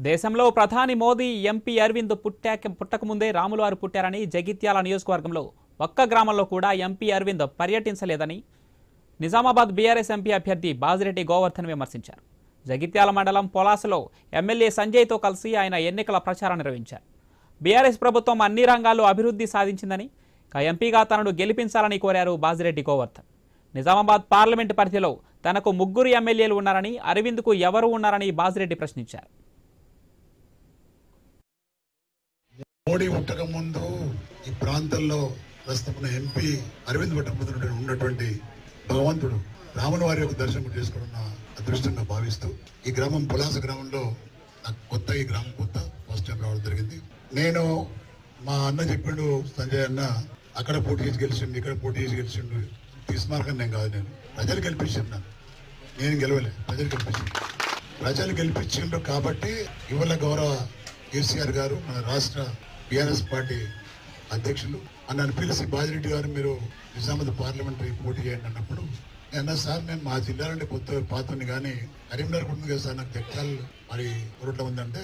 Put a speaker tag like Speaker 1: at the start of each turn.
Speaker 1: దేశంలో ప్రధాని మోదీ ఎంపీ అరవింద్ పుట్టకముందే రాములవారు పుట్టారని జగిత్యాల నియోజకవర్గంలో ఒక్క గ్రామంలో కూడా ఎంపీ అరవింద్ పర్యటించలేదని నిజామాబాద్ బీఆర్ఎస్ ఎంపీ అభ్యర్థి బాజిరెడ్డి గోవర్ధన్ విమర్శించారు. జగిత్యాల మండలం పొలాసలో ఎమ్మెల్యే సంజయ్తో కలిసి ఆయన ఎన్నికల ప్రచారం నిర్వహించారు. బీఆర్ఎస్ ప్రభుత్వం అన్ని రంగాల్లో అభివృద్ధి సాధించిందని, ఎంపీగా తనను గెలిపించాలని కోరారు బాజిరెడ్డి గోవర్ధన్. నిజామాబాద్ పార్లమెంటు పరిధిలో తనకు 3 ఎమ్మెల్యేలు ఉన్నారని, అరవింద్కు ఎవరు ఉన్నారని బాజిరెడ్డి ప్రశ్నించారు.
Speaker 2: మోడీ పుట్టక ముందు ఈ ప్రాంతంలో ప్రస్తుతం ఎంపీ అరవింద్ పుట్టక ఉన్నటువంటి భగవంతుడు రాముల వారి యొక్క దర్శనం చేసుకున్న అదృష్టంగా భావిస్తూ ఈ గ్రామం పులాస గ్రామంలో నాకు ఈ గ్రామం కొత్త ఫస్ట్ టైం రావడం జరిగింది. నేను మా అన్న చెప్పిండు సంజయ్ అన్న అక్కడ పోటీ చేసి గెలిచిండు, ఇక్కడ పోటీ చేసి గెలిచిండు, తీసుమార్గం నేను కాదు, నేను ప్రజలు గెలిపించాను. నేను గెలవలే, ప్రజలు గెలిపించిండ్రు కాబట్టి ఇవాళ గౌరవ కేసీఆర్ గారు మన రాష్ట్ర బీఆర్ఎస్ పార్టీ అధ్యక్షులు నన్ను పిలిచి బాజిరెడ్డి గారు మీరు నిజామాబాద్ పార్లమెంటరీ పోటీ చేయండి అన్నప్పుడు నేను సార్ నేను మా జిల్లా నుండి కొత్త పాతని కానీ కరీంనగర్ ఉంటుంది కదా సార్, నాకు జగ్తాల్ మరి రోడ్లో ఉందంటే